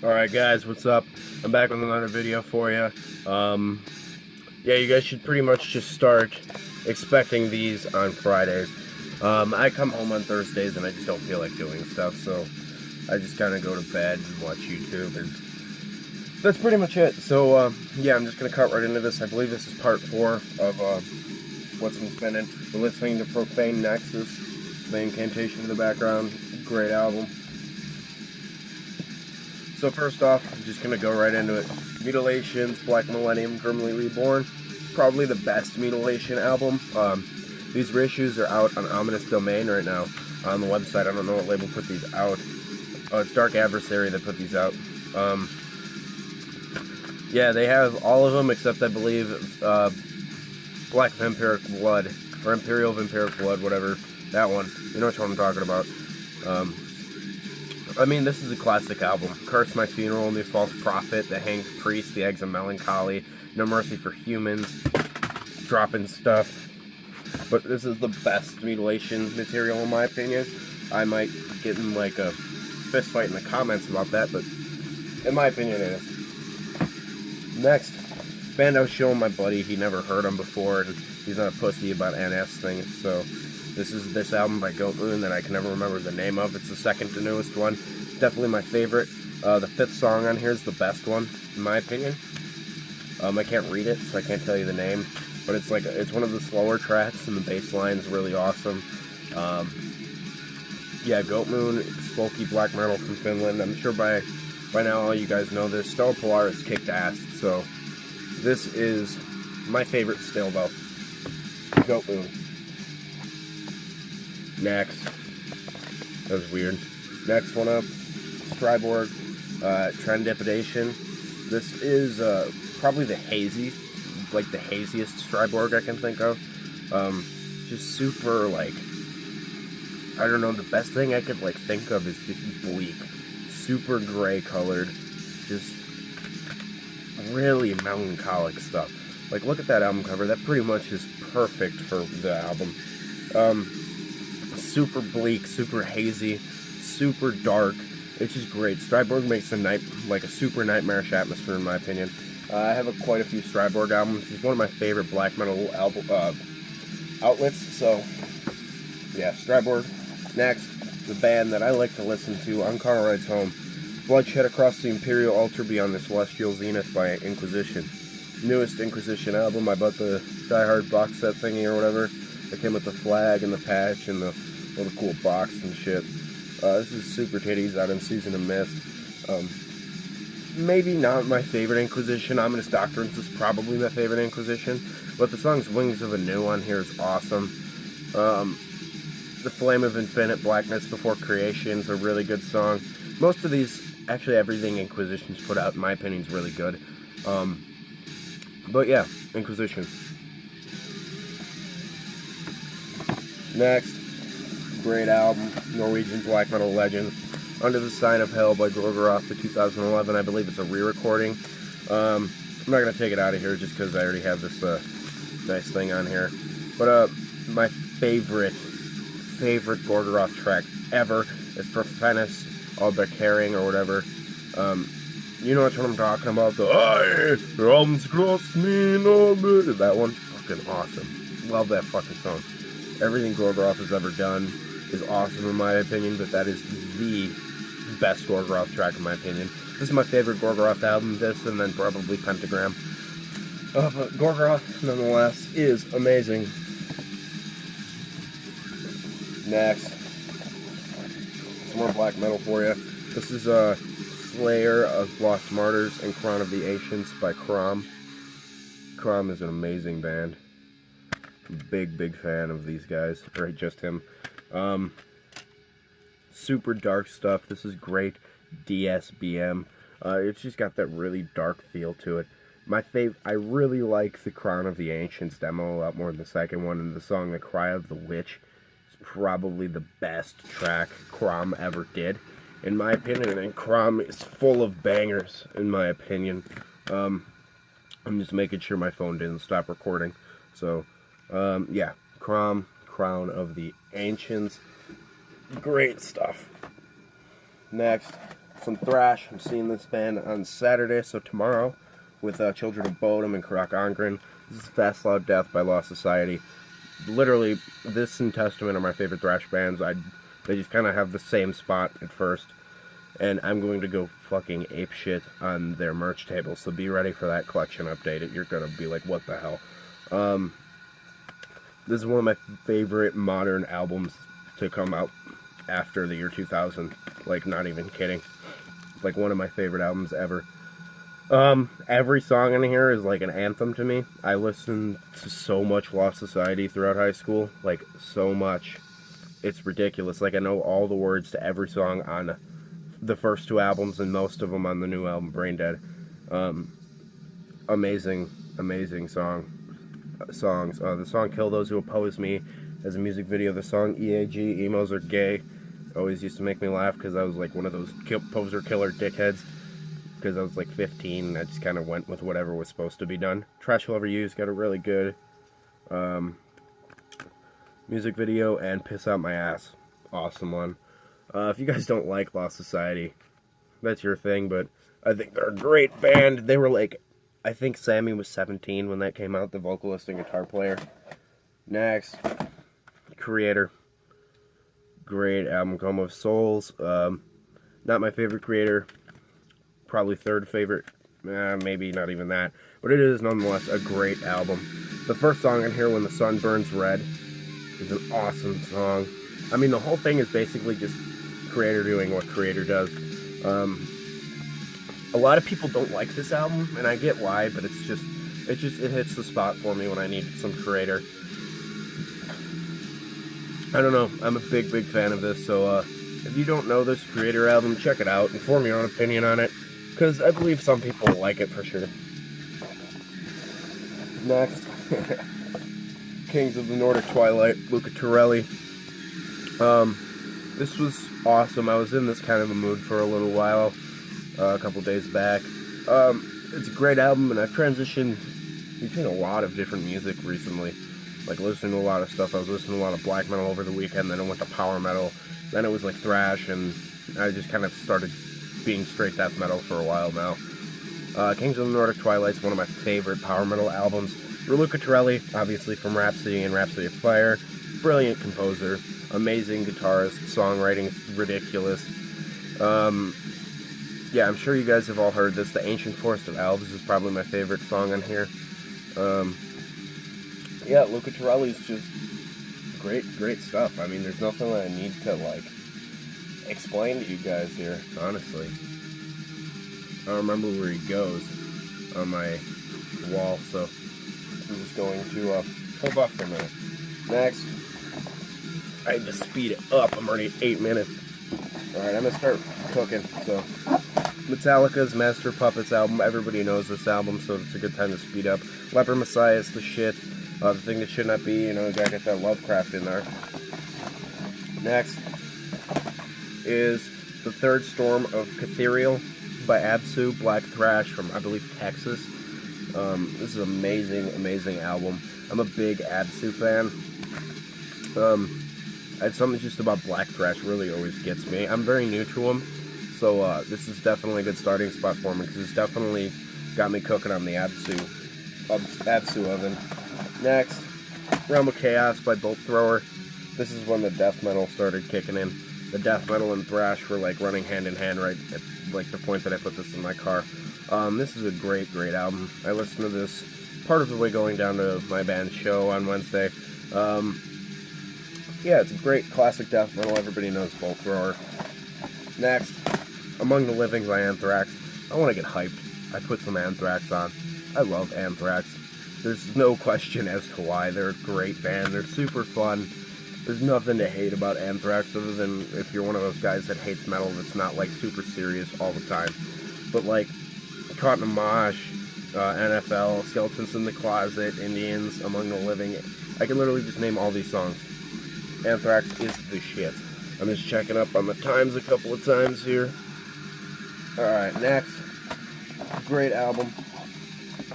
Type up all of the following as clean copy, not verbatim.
Alright guys, what's up? I'm back with another video for you. Yeah, you guys should pretty much just start expecting these on Fridays. I come home on Thursdays and I just don't feel like doing stuff, so I just kind of go to bed and watch YouTube, and that's pretty much it. So, yeah, I'm just going to cut right into this. I believe this is part 4 of what's been spinning. We're listening to Profane Nexus, the Incantation in the background. Great album. So first off, I'm just going to go right into it. Mutilations, Black Millennium, Grimly Reborn. Probably the best Mutilation album. These reissues are out on Ominous Domain right now on the website. I don't know what label put these out. Oh, it's Dark Adversary that put these out. Yeah, they have all of them except, I believe, Black Vampiric Blood, or Imperial Vampiric Blood, whatever. That one. You know which one I'm talking about. I mean, this is a classic album. Curse My Funeral, New False Prophet, The Hanged Priest, The Eggs of Melancholy, No Mercy for Humans, dropping stuff. But this is the best Mutilation material in my opinion. I might get in like a fist fight in the comments about that, but in my opinion it is. Next, band I was showing my buddy, he never heard them before, and he's not a pussy about NS things, so this is this album by Goat Moon that I can never remember the name of. It's the second to newest one. Definitely my favorite. The 5th song on here is the best one, in my opinion. I can't read it, so I can't tell you the name. But it's like it's one of the slower tracks, and the bass line is really awesome. Yeah, Goat Moon, it's folky black metal from Finland. I'm sure by now all you guys know this. Stella Polaris kicked ass, so this is my favorite still, though. Goat Moon. Next. That was weird. Next one up, Triborg, Trendipidation. This is probably the haziest Triborg I can think of. Just super, like, I don't know, the best thing I could, like, think of is just bleak. Super gray colored. Just really melancholic stuff. Like, look at that album cover. That pretty much is perfect for the album. Super bleak, super hazy, super dark. It's just great. Striborg makes the night like a super nightmarish atmosphere, in my opinion. I have quite a few Striborg albums. It's one of my favorite black metal outlets. So, yeah, Striborg. Next, the band that I like to listen to on Car Rides Home, Bloodshed Across the Imperial Altar Beyond the Celestial Zenith by Inquisition. Newest Inquisition album. I bought the Die Hard box set thingy or whatever. It came with the flag and the patch and the little cool box and shit. This is Super Titties out in Season of Mist. Maybe not my favorite Inquisition. Ominous Doctrines is probably my favorite Inquisition. But the song's Wings of Anu on here is awesome. The Flame of Infinite Blackness Before Creation is a really good song. Most of these, actually everything Inquisition's put out, in my opinion, is really good. But yeah, Inquisition. Next, great album, Norwegian black metal legend, Under the Sign of Hell by Gorgoroth, the 2011. I believe it's a re-recording. I'm not going to take it out of here just because I already have this nice thing on here. But my favorite Gorgoroth track ever is Profanus Albercaring or whatever. You know what I'm talking about? The arms cross me, no good. That one, fucking awesome. Love that fucking song. Everything Gorgoroth has ever done is awesome in my opinion, but that is the best Gorgoroth track in my opinion. This is my favorite Gorgoroth album, this and then probably Pentagram. But Gorgoroth, nonetheless, is amazing. Next, some more black metal for you. This is Slayer of Lost Martyrs and Crown of the Ancients by Crom. Crom is an amazing band. Big fan of these guys, or just him. Super dark stuff. This is great DSBM. It's just got that really dark feel to it. I really like the Crown of the Ancients demo a lot more than the second one, and the song The Cry of the Witch is probably the best track Crom ever did, in my opinion, and Crom is full of bangers, in my opinion. I'm just making sure my phone didn't stop recording, so yeah, Crown of the Ancients, great stuff. Next, some thrash. I'm seeing this band on Saturday, so tomorrow, with Children of Bodom and Karak Angren. This is Fast Loud Death by Lost Society. Literally, this and Testament are my favorite thrash bands. They just kind of have the same spot at first. And I'm going to go fucking apeshit on their merch table, so be ready for that collection update. You're going to be like, what the hell? This is one of my favorite modern albums to come out after the year 2000. Like, not even kidding. Like, one of my favorite albums ever. Every song in here is like an anthem to me. I listened to so much Lost Society throughout high school. Like, so much. It's ridiculous. Like, I know all the words to every song on the first two albums and most of them on the new album, Brain Dead. Amazing songs. The song Kill Those Who Oppose Me as a music video. The song EAG, Emos Are Gay, always used to make me laugh because I was like one of those poser killer dickheads because I was like 15 and I just kind of went with whatever was supposed to be done. Trash Will Ever Use got a really good music video, and Piss Out My Ass, awesome one. If you guys don't like Lost Society, that's your thing, but I think they're a great band. They were like, I think Sammy was 17 when that came out, the vocalist and guitar player. Next, Kreator. Great album, Coma of Souls. Not my favorite Kreator. Probably third favorite. Maybe not even that. But it is nonetheless a great album. The first song on here, When the Sun Burns Red, is an awesome song. I mean, the whole thing is basically just Kreator doing what Kreator does. A lot of people don't like this album, and I get why, but it hits the spot for me when I need some Kreator. I don't know, I'm a big fan of this, so if you don't know this Kreator album, check it out and form your own opinion on it, because I believe some people like it for sure. Next, Kings of the Nordic Twilight, Luca Turilli. This was awesome. I was in this kind of a mood for a little while, a couple days back. It's a great album, and I've transitioned between a lot of different music recently. Like, listening to a lot of stuff. I was listening to a lot of black metal over the weekend, then I went to power metal, then it was like thrash, and I just kind of started being straight death metal for a while now. Kings of the Nordic Twilight's one of my favorite power metal albums. Luca Turilli, obviously from Rhapsody and Rhapsody of Fire. Brilliant composer. Amazing guitarist, songwriting ridiculous. Yeah, I'm sure you guys have all heard this. The Ancient Forest of Elves is probably my favorite song on here. Yeah, Luca Turilli's just great stuff. I mean, there's nothing I need to, like, explain to you guys here, honestly. I don't remember where he goes on my wall, so I'm just going to hold off for a minute. Next. I had to speed it up. I'm already at 8 minutes. Alright, I'm going to start cooking. So, Metallica's Master of Puppets album. Everybody knows this album, so it's a good time to speed up. Leper Messiah is the shit. The thing that should not be, you know, you gotta get that Lovecraft in there. Next is The Third Storm of Catherial by Absu, Black Thrash from, I believe, Texas. This is an amazing album. I'm a big Absu fan. Something just about Black Thrash really always gets me. I'm very new to them, so this is definitely a good starting spot for me, because it's definitely got me cooking on the Absu oven. Next, Realm of Chaos by Bolt Thrower. This is when the death metal started kicking in. The death metal and thrash were like running hand in hand right at like the point that I put this in my car. This is a great album. I listened to this part of the way going down to my band's show on Wednesday. Yeah, it's a great classic death metal. Everybody knows Bolt Thrower. Next, Among the Living by Anthrax. I want to get hyped. I put some Anthrax on. I love Anthrax. There's no question as to why. They're a great band. They're super fun. There's nothing to hate about Anthrax other than if you're one of those guys that hates metal that's not like super serious all the time. But like Caught in a Mosh, NFL, Skeletons in the Closet, Indians, Among the Living. I can literally just name all these songs. Anthrax is the shit. I'm just checking up on the times a couple of times here. Alright, next. Great album.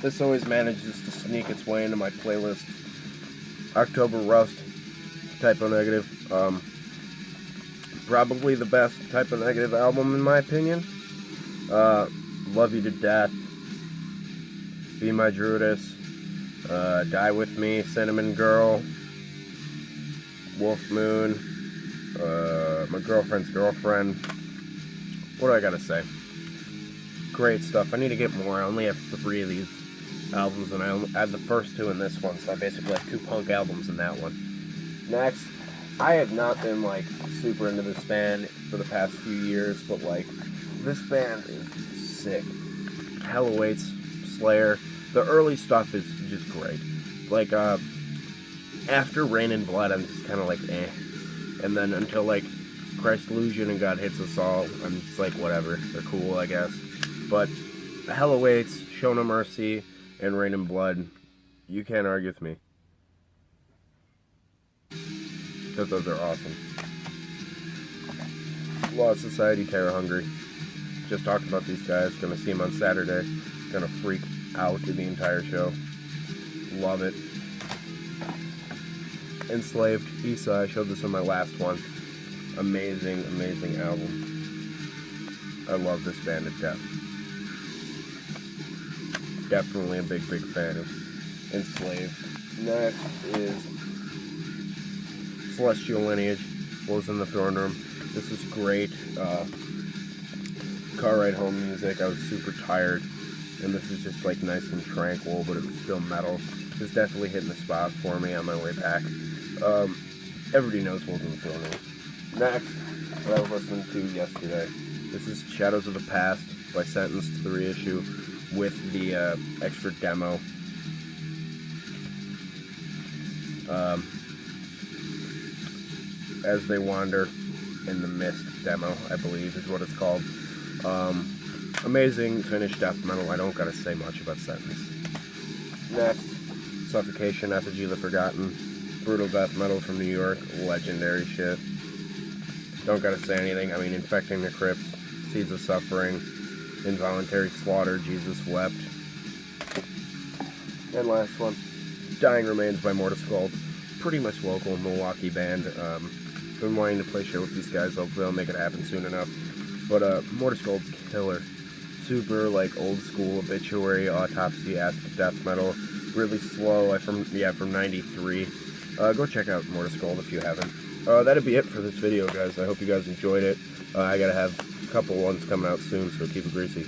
This always manages to sneak its way into my playlist. October Rust, Type O Negative. Probably the best Type O Negative album in my opinion. Love You to Death, Be My Druidess, Die With Me, Cinnamon Girl, Wolf Moon, My Girlfriend's Girlfriend. What do I gotta say? Great stuff. I need to get more. I only have 3 of these albums, and I have the first 2 in this one, so I basically have 2 punk albums in that one. Next, I have not been, like, super into this band for the past few years, but, like, this band is sick. Hell Awaits, Slayer. The early stuff is just great. Like, after Rain and Blood, I'm just kind of like, eh. And then until, like, Christ Illusion and God Hits Us All, I'm just like, whatever. They're cool, I guess. But Hell Awaits, Show No Mercy, and Rain and Blood, you can't argue with me. Because those are awesome. Lost Society, Terror Hungry. Just talked about these guys. Gonna see them on Saturday. Gonna freak out in the entire show. Love it. Enslaved, Issa. I showed this on my last one. Amazing, amazing album. I love this band to death. Definitely a big fan of Enslaved. Next is Celestial Lineage, Wolves in the Throne Room. This is great car ride home music. I was super tired, and this is just like nice and tranquil, but it was still metal. It's definitely hitting the spot for me on my way back. Everybody knows Wolves in the Throne Room. Next, what I was listening to yesterday. This is Shadows of the Past by Sentence to the reissue with the extra demo. As They Wander in the Mist demo, I believe is what it's called. Amazing Finnish death metal. I don't gotta say much about Sentence. Next, Suffocation, Effigy of the Forgotten. Brutal death metal from New York. Legendary shit. Don't gotta say anything. I mean, Infecting the Crypt, Seeds of Suffering, Involuntary Slaughter, Jesus Wept. And last one, Dying Remains by Mortis Gold. Pretty much local Milwaukee band. Been wanting to play show with these guys. Hopefully I'll make it happen soon enough. But Mortis Gold's killer. Super like old school Obituary, Autopsy, acid death metal. Really slow. From 93. Go check out Mortis Gold if you haven't. That'd be it for this video, guys. I hope you guys enjoyed it. I gotta have a couple ones coming out soon, so keep it greasy.